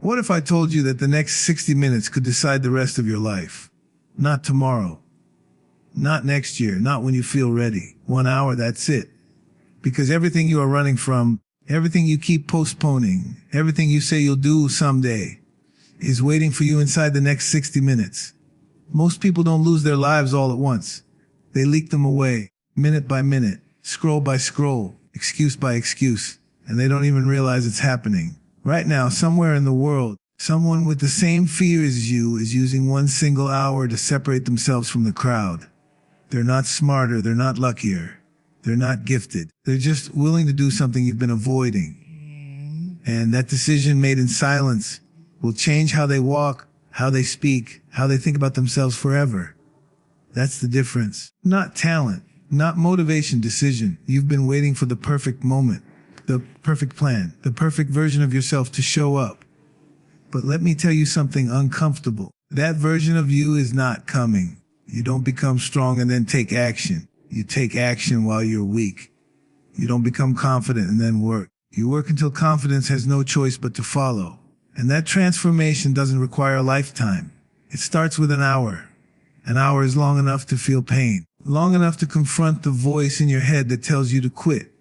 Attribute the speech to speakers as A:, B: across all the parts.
A: What if I told you that the next 60 minutes could decide the rest of your life? Not tomorrow. Not next year. Not when you feel ready. 1 hour, that's it. Because everything you are running from, everything you keep postponing, everything you say you'll do someday, is waiting for you inside the next 60 minutes. Most people don't lose their lives all at once. They leak them away, minute by minute, scroll by scroll, excuse by excuse, and they don't even realize it's happening. Right now, somewhere in the world, someone with the same fear as you is using 1 single hour to separate themselves from the crowd. They're not smarter, they're not luckier, they're not gifted. They're just willing to do something you've been avoiding. And that decision made in silence will change how they walk, how they speak, how they think about themselves forever. That's the difference. Not talent, not motivation, decision. You've been waiting for the perfect moment, the perfect plan, the perfect version of yourself to show up. But let me tell you something uncomfortable. That version of you is not coming. You don't become strong and then take action. You take action while you're weak. You don't become confident and then work. You work until confidence has no choice but to follow. And that transformation doesn't require a lifetime. It starts with an hour. An hour is long enough to feel pain. Long enough to confront the voice in your head that tells you to quit.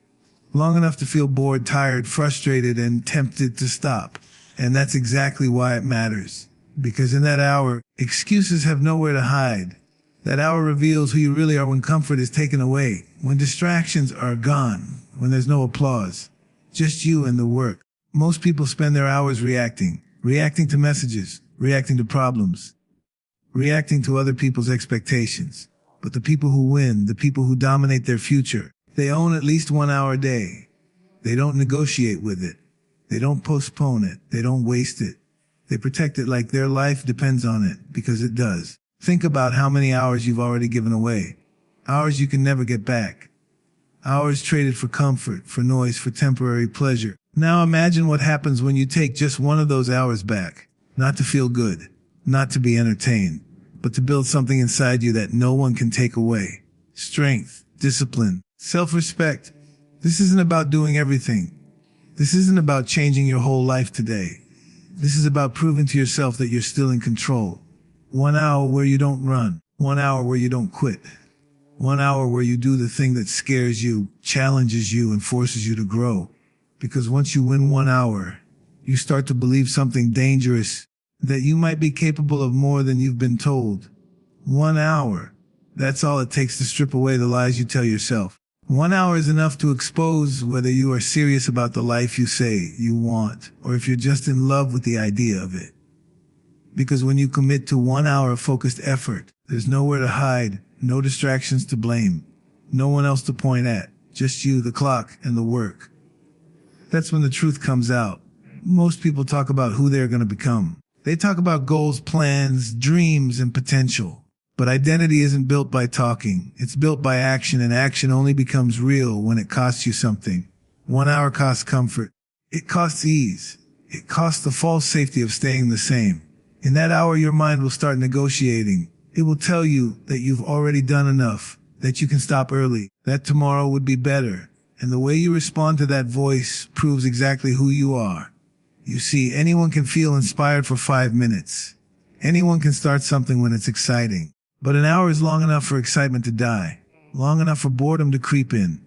A: Long enough to feel bored, tired, frustrated, and tempted to stop. And that's exactly why it matters. Because in that hour, excuses have nowhere to hide. That hour reveals who you really are when comfort is taken away, when distractions are gone, when there's no applause. Just you and the work. Most people spend their hours reacting to messages, reacting to problems, reacting to other people's expectations. But the people who win, the people who dominate their future, they own at least 1 hour a day. They don't negotiate with it. They don't postpone it. They don't waste it. They protect it like their life depends on it, because it does. Think about how many hours you've already given away. Hours you can never get back. Hours traded for comfort, for noise, for temporary pleasure. Now imagine what happens when you take just one of those hours back. Not to feel good, not to be entertained, but to build something inside you that no one can take away. Strength, discipline, self-respect. This isn't about doing everything. This isn't about changing your whole life today. This is about proving to yourself that you're still in control. 1 hour where you don't run. 1 hour where you don't quit. 1 hour where you do the thing that scares you, challenges you, and forces you to grow. Because once you win 1 hour, you start to believe something dangerous, that you might be capable of more than you've been told. 1 hour. That's all it takes to strip away the lies you tell yourself. 1 hour is enough to expose whether you are serious about the life you say you want, or if you're just in love with the idea of it. Because when you commit to 1 hour of focused effort, there's nowhere to hide, no distractions to blame, no one else to point at, just you, the clock, and the work. That's when the truth comes out. Most people talk about who they're going to become. They talk about goals, plans, dreams, and potential. But identity isn't built by talking. It's built by action, and action only becomes real when it costs you something. 1 hour costs comfort. It costs ease. It costs the false safety of staying the same. In that hour, your mind will start negotiating. It will tell you that you've already done enough, that you can stop early, that tomorrow would be better. And the way you respond to that voice proves exactly who you are. You see, anyone can feel inspired for 5 minutes. Anyone can start something when it's exciting. But an hour is long enough for excitement to die. Long enough for boredom to creep in.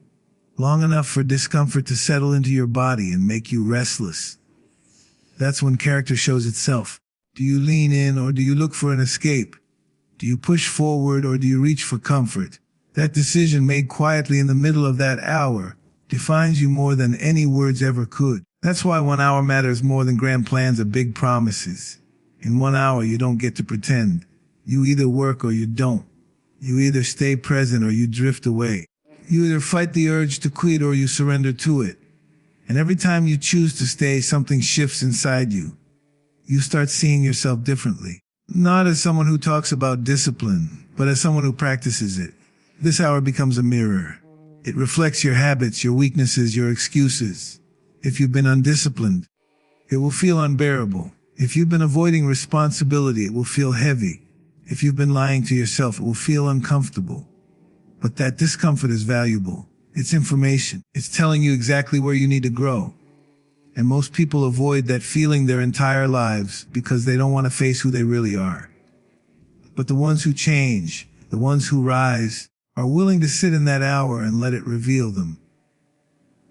A: Long enough for discomfort to settle into your body and make you restless. That's when character shows itself. Do you lean in or do you look for an escape? Do you push forward or do you reach for comfort? That decision made quietly in the middle of that hour defines you more than any words ever could. That's why 1 hour matters more than grand plans or big promises. In 1 hour, you don't get to pretend. You either work or you don't. You either stay present or you drift away. You either fight the urge to quit or you surrender to it. And every time you choose to stay, something shifts inside you. You start seeing yourself differently. Not as someone who talks about discipline, but as someone who practices it. This hour becomes a mirror. It reflects your habits, your weaknesses, your excuses. If you've been undisciplined, it will feel unbearable. If you've been avoiding responsibility, it will feel heavy. If you've been lying to yourself, it will feel uncomfortable. But that discomfort is valuable. It's information. It's telling you exactly where you need to grow. And most people avoid that feeling their entire lives because they don't want to face who they really are. But the ones who change, the ones who rise, are willing to sit in that hour and let it reveal them.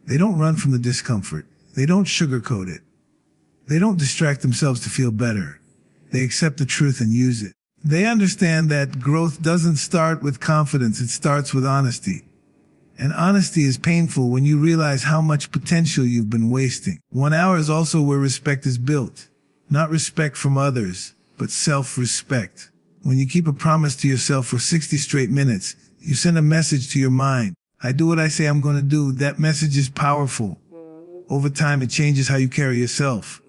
A: They don't run from the discomfort. They don't sugarcoat it. They don't distract themselves to feel better. They accept the truth and use it. They understand that growth doesn't start with confidence, it starts with honesty. And honesty is painful when you realize how much potential you've been wasting. 1 hour is also where respect is built. Not respect from others, but self-respect. When you keep a promise to yourself for 60 straight minutes, you send a message to your mind. I do what I say I'm going to do. That message is powerful. Over time, it changes how you carry yourself.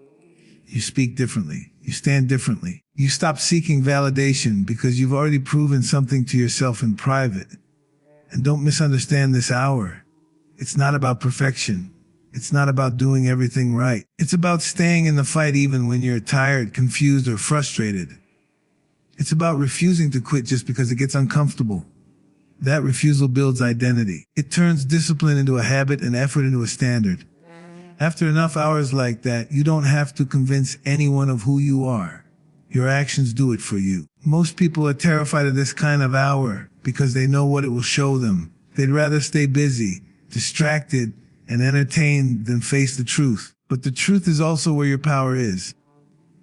A: You speak differently. You stand differently. You stop seeking validation because you've already proven something to yourself in private. And don't misunderstand this hour. It's not about perfection. It's not about doing everything right. It's about staying in the fight even when you're tired, confused, or frustrated. It's about refusing to quit just because it gets uncomfortable. That refusal builds identity. It turns discipline into a habit and effort into a standard. After enough hours like that, you don't have to convince anyone of who you are. Your actions do it for you. Most people are terrified of this kind of hour because they know what it will show them. They'd rather stay busy, distracted, and entertained than face the truth. But the truth is also where your power is.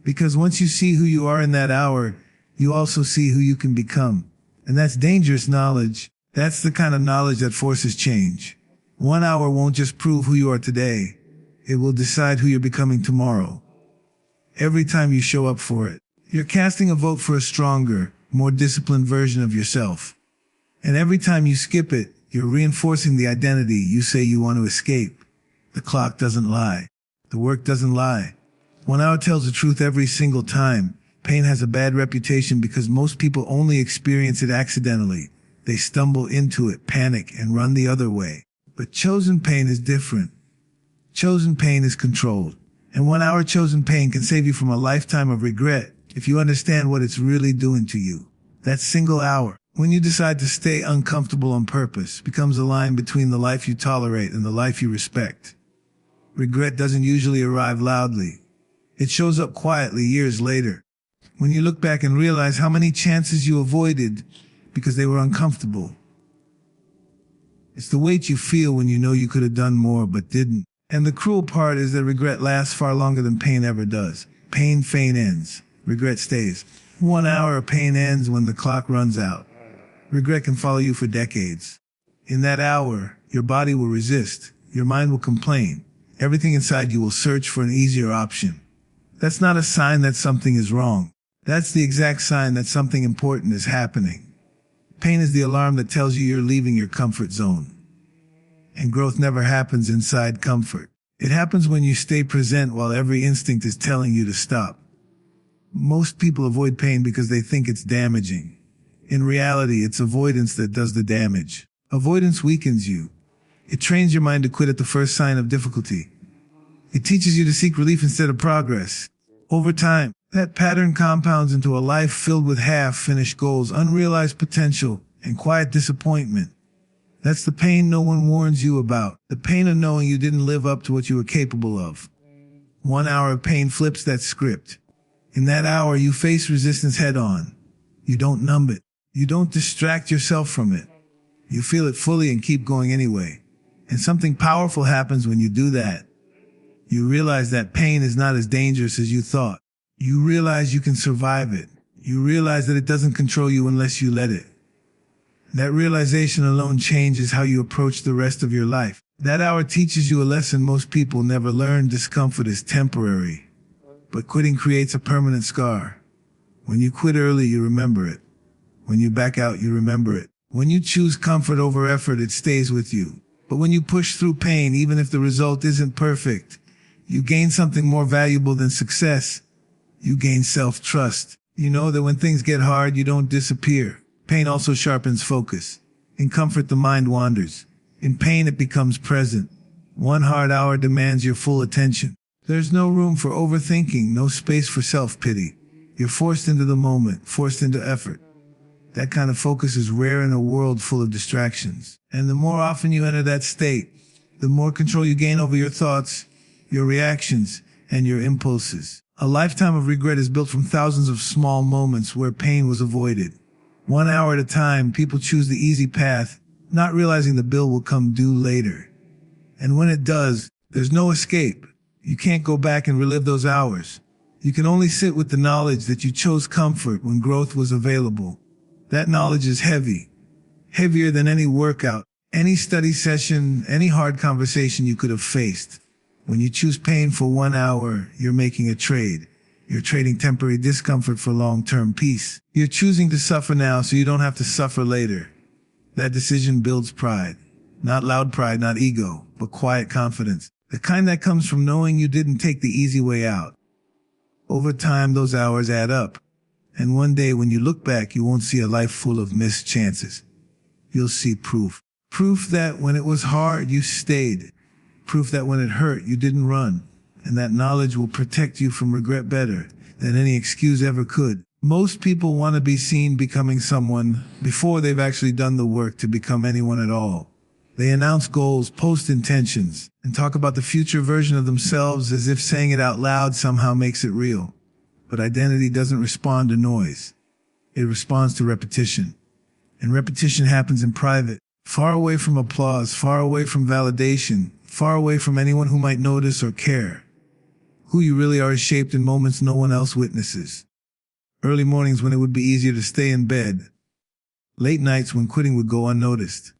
A: Because once you see who you are in that hour, you also see who you can become. And that's dangerous knowledge. That's the kind of knowledge that forces change. 1 hour won't just prove who you are today. It will decide who you're becoming tomorrow. Every time you show up for it, you're casting a vote for a stronger, more disciplined version of yourself. And every time you skip it, you're reinforcing the identity you say you want to escape. The clock doesn't lie. The work doesn't lie. 1 hour tells the truth every single time. Pain has a bad reputation because most people only experience it accidentally. They stumble into it, panic, and run the other way. But chosen pain is different. Chosen pain is controlled. And 1 hour chosen pain can save you from a lifetime of regret if you understand what it's really doing to you. That single hour, when you decide to stay uncomfortable on purpose, becomes a line between the life you tolerate and the life you respect. Regret doesn't usually arrive loudly. It shows up quietly years later, when you look back and realize how many chances you avoided because they were uncomfortable. It's the weight you feel when you know you could have done more but didn't. And the cruel part is that regret lasts far longer than pain ever does. Pain ends. Regret stays. 1 hour of pain ends when the clock runs out. Regret can follow you for decades. In that hour, your body will resist. Your mind will complain. Everything inside you will search for an easier option. That's not a sign that something is wrong. That's the exact sign that something important is happening. Pain is the alarm that tells you you're leaving your comfort zone. And growth never happens inside comfort. It happens when you stay present while every instinct is telling you to stop. Most people avoid pain because they think it's damaging. In reality, it's avoidance that does the damage. Avoidance weakens you. It trains your mind to quit at the first sign of difficulty. It teaches you to seek relief instead of progress. Over time, that pattern compounds into a life filled with half-finished goals, unrealized potential, and quiet disappointment. That's the pain no one warns you about. The pain of knowing you didn't live up to what you were capable of. 1 hour of pain flips that script. In that hour, you face resistance head-on. You don't numb it. You don't distract yourself from it. You feel it fully and keep going anyway. And something powerful happens when you do that. You realize that pain is not as dangerous as you thought. You realize you can survive it. You realize that it doesn't control you unless you let it. That realization alone changes how you approach the rest of your life. That hour teaches you a lesson most people never learn. Discomfort is temporary, but quitting creates a permanent scar. When you quit early, you remember it. When you back out, you remember it. When you choose comfort over effort, it stays with you. But when you push through pain, even if the result isn't perfect, you gain something more valuable than success. You gain self-trust. You know that when things get hard, you don't disappear. Pain also sharpens focus. In comfort, the mind wanders. In pain, it becomes present. 1 hard hour demands your full attention. There's no room for overthinking, no space for self-pity. You're forced into the moment, forced into effort. That kind of focus is rare in a world full of distractions. And the more often you enter that state, the more control you gain over your thoughts, your reactions, and your impulses. A lifetime of regret is built from thousands of small moments where pain was avoided. 1 hour at a time, people choose the easy path, not realizing the bill will come due later. And when it does, there's no escape. You can't go back and relive those hours. You can only sit with the knowledge that you chose comfort when growth was available. That knowledge is heavy, heavier than any workout, any study session, any hard conversation you could have faced. When you choose pain for 1 hour, you're making a trade. You're trading temporary discomfort for long-term peace. You're choosing to suffer now so you don't have to suffer later. That decision builds pride. Not loud pride, not ego, but quiet confidence. The kind that comes from knowing you didn't take the easy way out. Over time, those hours add up. And one day when you look back, you won't see a life full of missed chances. You'll see proof. Proof that when it was hard, you stayed. Proof that when it hurt, you didn't run. And that knowledge will protect you from regret better than any excuse ever could. Most people want to be seen becoming someone before they've actually done the work to become anyone at all. They announce goals, post intentions, and talk about the future version of themselves as if saying it out loud somehow makes it real. But identity doesn't respond to noise. It responds to repetition. And repetition happens in private, far away from applause, far away from validation, far away from anyone who might notice or care. Who you really are is shaped in moments no one else witnesses. Early mornings when it would be easier to stay in bed. Late nights when quitting would go unnoticed.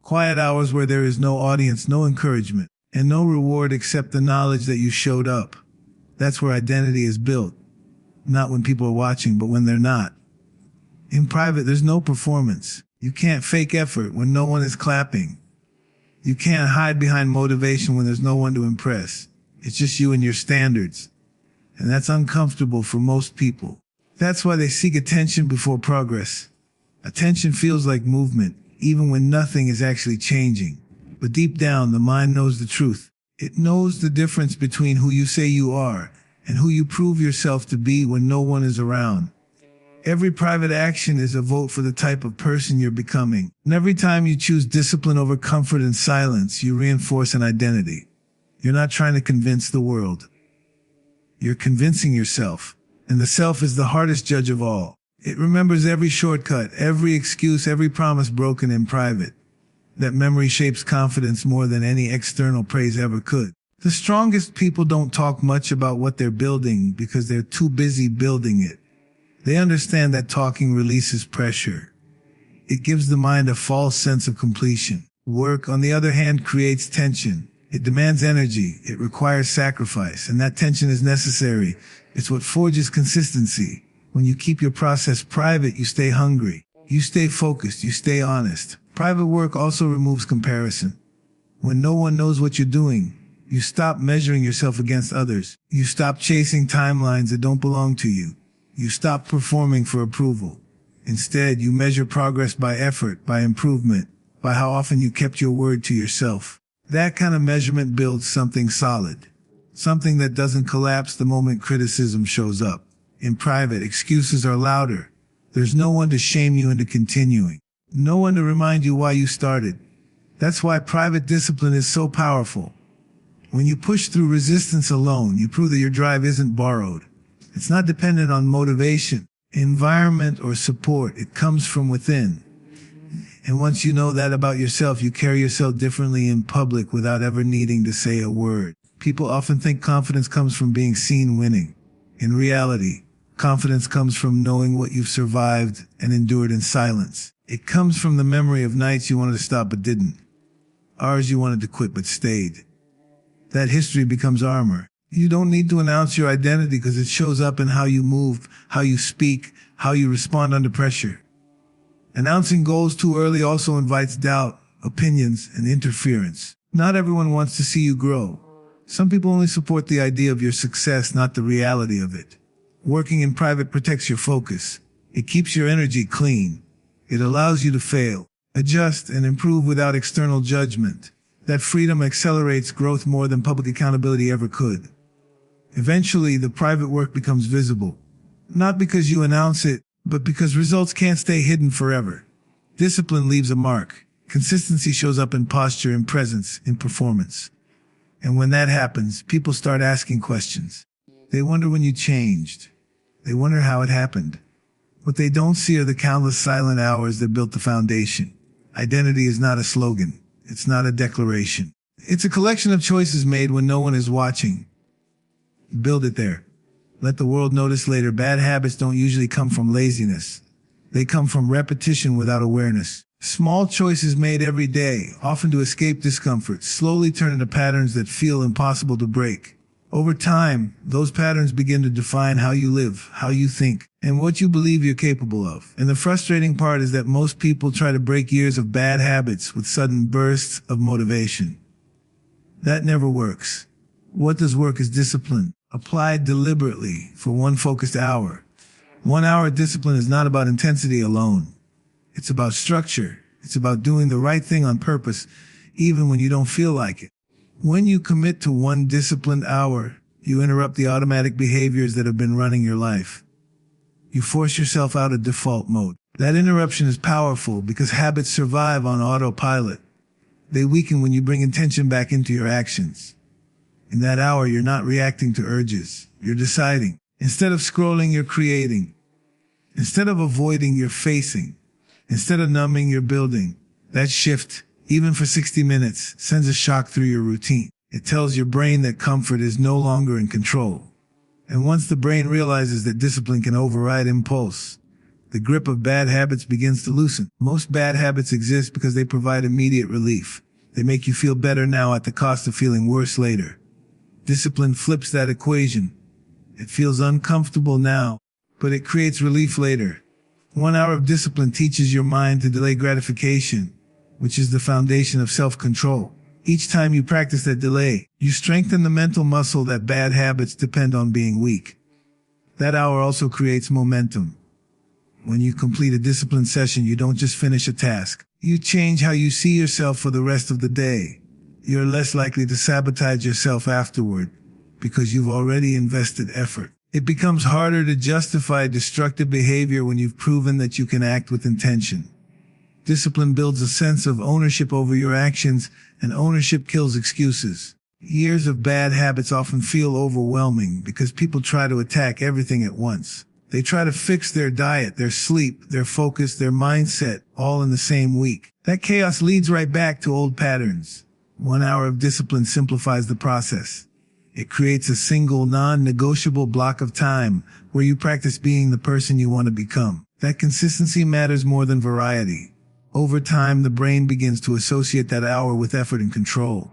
A: Quiet hours where there is no audience, no encouragement, and no reward except the knowledge that you showed up. That's where identity is built. Not when people are watching, but when they're not. In private, there's no performance. You can't fake effort when no one is clapping. You can't hide behind motivation when there's no one to impress. It's just you and your standards. And that's uncomfortable for most people. That's why they seek attention before progress. Attention feels like movement, even when nothing is actually changing. But deep down, the mind knows the truth. It knows the difference between who you say you are and who you prove yourself to be when no one is around. Every private action is a vote for the type of person you're becoming. And every time you choose discipline over comfort and silence, you reinforce an identity. You're not trying to convince the world. You're convincing yourself. And the self is the hardest judge of all. It remembers every shortcut, every excuse, every promise broken in private. That memory shapes confidence more than any external praise ever could. The strongest people don't talk much about what they're building because they're too busy building it. They understand that talking releases pressure. It gives the mind a false sense of completion. Work, on the other hand, creates tension. It demands energy. It requires sacrifice. And that tension is necessary. It's what forges consistency. When you keep your process private, you stay hungry. You stay focused. You stay honest. Private work also removes comparison. When no one knows what you're doing, you stop measuring yourself against others. You stop chasing timelines that don't belong to you. You stop performing for approval. Instead, you measure progress by effort, by improvement, by how often you kept your word to yourself. That kind of measurement builds something solid. Something that doesn't collapse the moment criticism shows up. In private, excuses are louder. There's no one to shame you into continuing. No one to remind you why you started. That's why private discipline is so powerful. When you push through resistance alone, you prove that your drive isn't borrowed. It's not dependent on motivation, environment, or support. It comes from within. And once you know that about yourself, you carry yourself differently in public without ever needing to say a word. People often think confidence comes from being seen winning. In reality, confidence comes from knowing what you've survived and endured in silence. It comes from the memory of nights you wanted to stop but didn't. Hours you wanted to quit but stayed. That history becomes armor. You don't need to announce your identity because it shows up in how you move, how you speak, how you respond under pressure. Announcing goals too early also invites doubt, opinions, and interference. Not everyone wants to see you grow. Some people only support the idea of your success, not the reality of it. Working in private protects your focus. It keeps your energy clean. It allows you to fail, adjust, and improve without external judgment. That freedom accelerates growth more than public accountability ever could. Eventually, the private work becomes visible. Not because you announce it, but because results can't stay hidden forever. Discipline leaves a mark. Consistency shows up in posture, in presence, in performance. And when that happens, people start asking questions. They wonder when you changed. They wonder how it happened. What they don't see are the countless silent hours that built the foundation. Identity is not a slogan. It's not a declaration. It's a collection of choices made when no one is watching. Build it there. Let the world notice later. Bad habits don't usually come from laziness. They come from repetition without awareness. Small choices made every day, often to escape discomfort, slowly turn into patterns that feel impossible to break. Over time, those patterns begin to define how you live, how you think, and what you believe you're capable of. And the frustrating part is that most people try to break years of bad habits with sudden bursts of motivation. That never works. What does work is discipline, applied deliberately for one focused hour. 1 hour of discipline is not about intensity alone. It's about structure. It's about doing the right thing on purpose, even when you don't feel like it. When you commit to one disciplined hour, you interrupt the automatic behaviors that have been running your life. You force yourself out of default mode. That interruption is powerful because habits survive on autopilot. They weaken when you bring intention back into your actions. In that hour, you're not reacting to urges. You're deciding. Instead of scrolling, you're creating. Instead of avoiding, you're facing. Instead of numbing, you're building. That shift, even for 60 minutes, sends a shock through your routine. It tells your brain that comfort is no longer in control. And once the brain realizes that discipline can override impulse, the grip of bad habits begins to loosen. Most bad habits exist because they provide immediate relief. They make you feel better now at the cost of feeling worse later. Discipline flips that equation. It feels uncomfortable now, but it creates relief later. 1 hour of discipline teaches your mind to delay gratification, which is the foundation of self-control. Each time you practice that delay, you strengthen the mental muscle that bad habits depend on being weak. That hour also creates momentum. When you complete a disciplined session, you don't just finish a task. You change how you see yourself for the rest of the day. You're less likely to sabotage yourself afterward because you've already invested effort. It becomes harder to justify destructive behavior when you've proven that you can act with intention. Discipline builds a sense of ownership over your actions, and ownership kills excuses. Years of bad habits often feel overwhelming because people try to attack everything at once. They try to fix their diet, their sleep, their focus, their mindset, all in the same week. That chaos leads right back to old patterns. 1 hour of discipline simplifies the process. It creates a single, non-negotiable block of time where you practice being the person you want to become. That consistency matters more than variety. Over time, the brain begins to associate that hour with effort and control.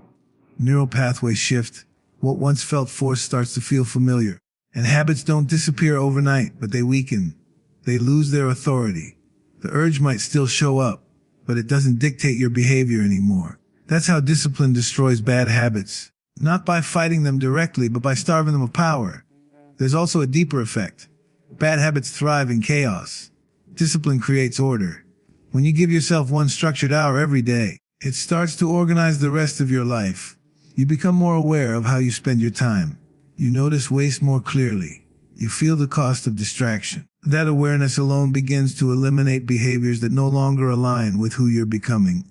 A: Neural pathways shift. What once felt forced starts to feel familiar. And habits don't disappear overnight, but they weaken. They lose their authority. The urge might still show up, but it doesn't dictate your behavior anymore. That's how discipline destroys bad habits. Not by fighting them directly, but by starving them of power. There's also a deeper effect. Bad habits thrive in chaos. Discipline creates order. When you give yourself one structured hour every day, it starts to organize the rest of your life. You become more aware of how you spend your time. You notice waste more clearly. You feel the cost of distraction. That awareness alone begins to eliminate behaviors that no longer align with who you're becoming.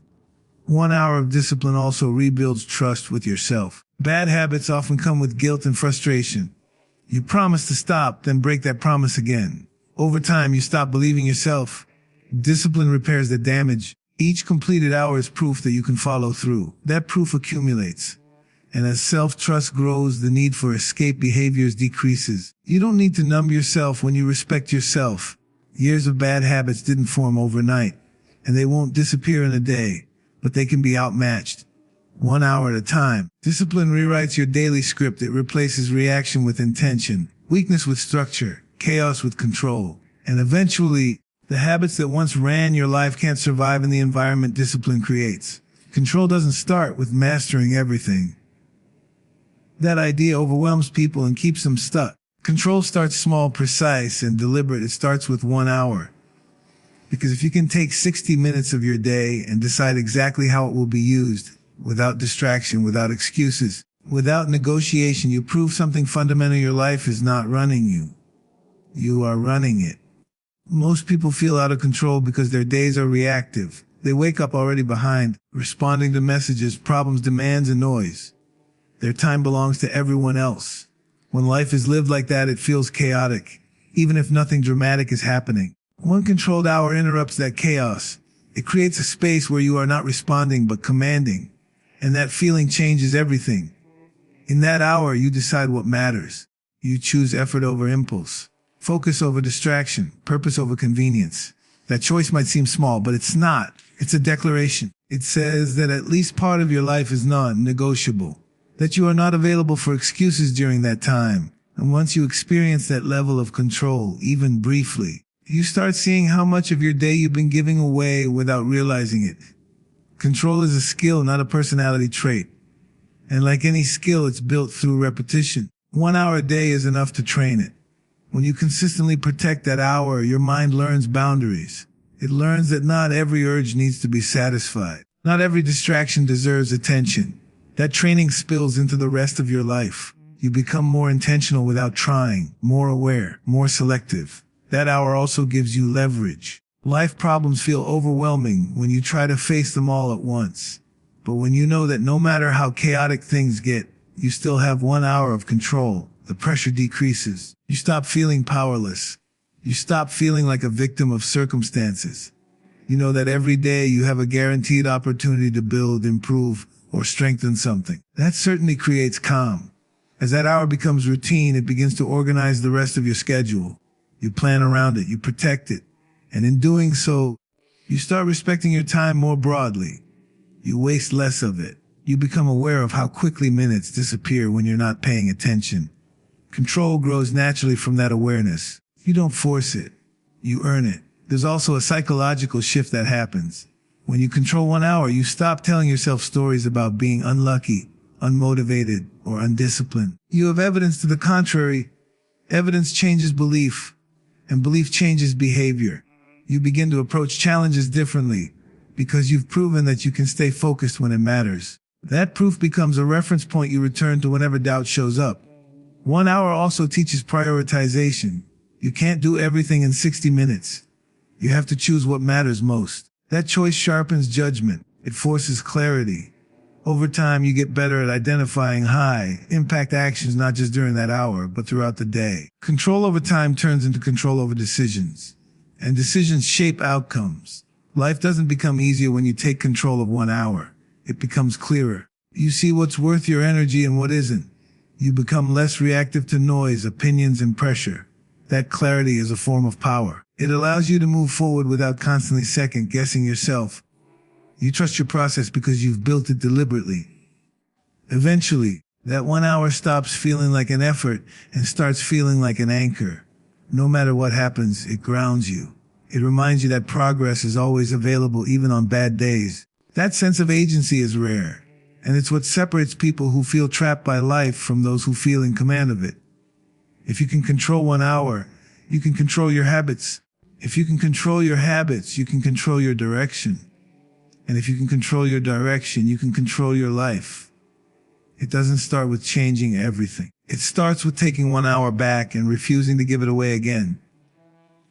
A: 1 hour of discipline also rebuilds trust with yourself. Bad habits often come with guilt and frustration. You promise to stop, then break that promise again. Over time, you stop believing yourself. Discipline repairs the damage. Each completed hour is proof that you can follow through. That proof accumulates. And as self-trust grows, the need for escape behaviors decreases. You don't need to numb yourself when you respect yourself. Years of bad habits didn't form overnight, and they won't disappear in a day, but they can be outmatched. 1 hour at a time. Discipline rewrites your daily script. It replaces reaction with intention, weakness with structure, chaos with control. And eventually, the habits that once ran your life can't survive in the environment discipline creates. Control doesn't start with mastering everything. That idea overwhelms people and keeps them stuck. Control starts small, precise, and deliberate. It starts with 1 hour. Because if you can take 60 minutes of your day and decide exactly how it will be used, without distraction, without excuses, without negotiation, you prove something fundamental. Your life is not running you. You are running it. Most people feel out of control because their days are reactive. They wake up already behind, responding to messages, problems, demands, and noise. Their time belongs to everyone else. When life is lived like that, it feels chaotic, even if nothing dramatic is happening. One controlled hour interrupts that chaos. It creates a space where you are not responding but commanding. And that feeling changes everything. In that hour, you decide what matters. You choose effort over impulse, focus over distraction, purpose over convenience. That choice might seem small, but it's not. It's a declaration. It says that at least part of your life is non-negotiable, that you are not available for excuses during that time. And once you experience that level of control, even briefly, you start seeing how much of your day you've been giving away without realizing it. Control is a skill, not a personality trait. And like any skill, it's built through repetition. 1 hour a day is enough to train it. When you consistently protect that hour, your mind learns boundaries. It learns that not every urge needs to be satisfied. Not every distraction deserves attention. That training spills into the rest of your life. You become more intentional without trying, more aware, more selective. That hour also gives you leverage. Life problems feel overwhelming when you try to face them all at once. But when you know that no matter how chaotic things get, you still have 1 hour of control, the pressure decreases. You stop feeling powerless. You stop feeling like a victim of circumstances. You know that every day you have a guaranteed opportunity to build, improve, or strengthen something. That certainly creates calm. As that hour becomes routine, it begins to organize the rest of your schedule. You plan around it, you protect it. And in doing so, you start respecting your time more broadly. You waste less of it. You become aware of how quickly minutes disappear when you're not paying attention. Control grows naturally from that awareness. You don't force it. You earn it. There's also a psychological shift that happens. When you control 1 hour, you stop telling yourself stories about being unlucky, unmotivated, or undisciplined. You have evidence to the contrary. Evidence changes belief, and belief changes behavior. You begin to approach challenges differently because you've proven that you can stay focused when it matters. That proof becomes a reference point you return to whenever doubt shows up. 1 hour also teaches prioritization. You can't do everything in 60 minutes. You have to choose what matters most. That choice sharpens judgment. It forces clarity. Over time, you get better at identifying high-impact actions not just during that hour, but throughout the day. Control over time turns into control over decisions. And decisions shape outcomes. Life doesn't become easier when you take control of 1 hour. It becomes clearer. You see what's worth your energy and what isn't. You become less reactive to noise, opinions, and pressure. That clarity is a form of power. It allows you to move forward without constantly second-guessing yourself. You trust your process because you've built it deliberately. Eventually, that 1 hour stops feeling like an effort and starts feeling like an anchor. No matter what happens, it grounds you. It reminds you that progress is always available even on bad days. That sense of agency is rare, and it's what separates people who feel trapped by life from those who feel in command of it. If you can control 1 hour, you can control your habits. If you can control your habits, you can control your direction. And if you can control your direction, you can control your life. It doesn't start with changing everything. It starts with taking 1 hour back and refusing to give it away again.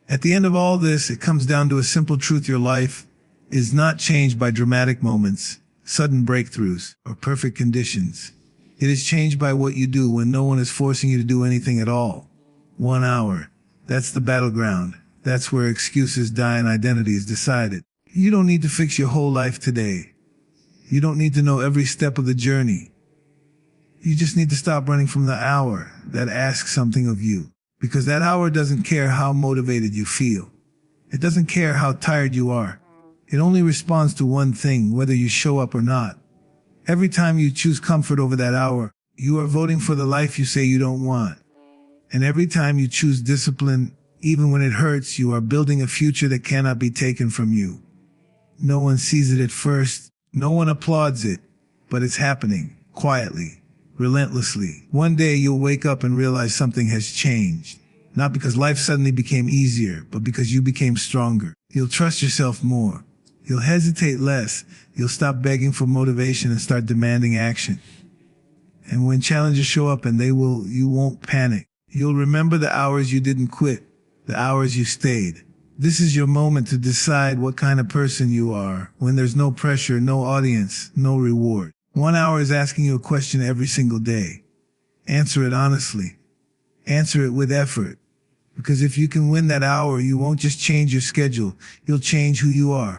A: At the end of all this, it comes down to a simple truth: your life is not changed by dramatic moments, sudden breakthroughs, or perfect conditions. It is changed by what you do when no one is forcing you to do anything at all. 1 hour. That's the battleground. That's where excuses die and identity is decided. You don't need to fix your whole life today. You don't need to know every step of the journey. You just need to stop running from the hour that asks something of you. Because that hour doesn't care how motivated you feel. It doesn't care how tired you are. It only responds to one thing, whether you show up or not. Every time you choose comfort over that hour, you are voting for the life you say you don't want. And every time you choose discipline, even when it hurts, you are building a future that cannot be taken from you. No one sees it at first. No one applauds it. But it's happening, quietly, relentlessly. One day you'll wake up and realize something has changed. Not because life suddenly became easier, but because you became stronger. You'll trust yourself more. You'll hesitate less. You'll stop begging for motivation and start demanding action. And when challenges show up, and you won't panic. You'll remember the hours you didn't quit, the hours you stayed. This is your moment to decide what kind of person you are when there's no pressure, no audience, no reward. 1 hour is asking you a question every single day. Answer it honestly. Answer it with effort. Because if you can win that hour, you won't just change your schedule, you'll change who you are.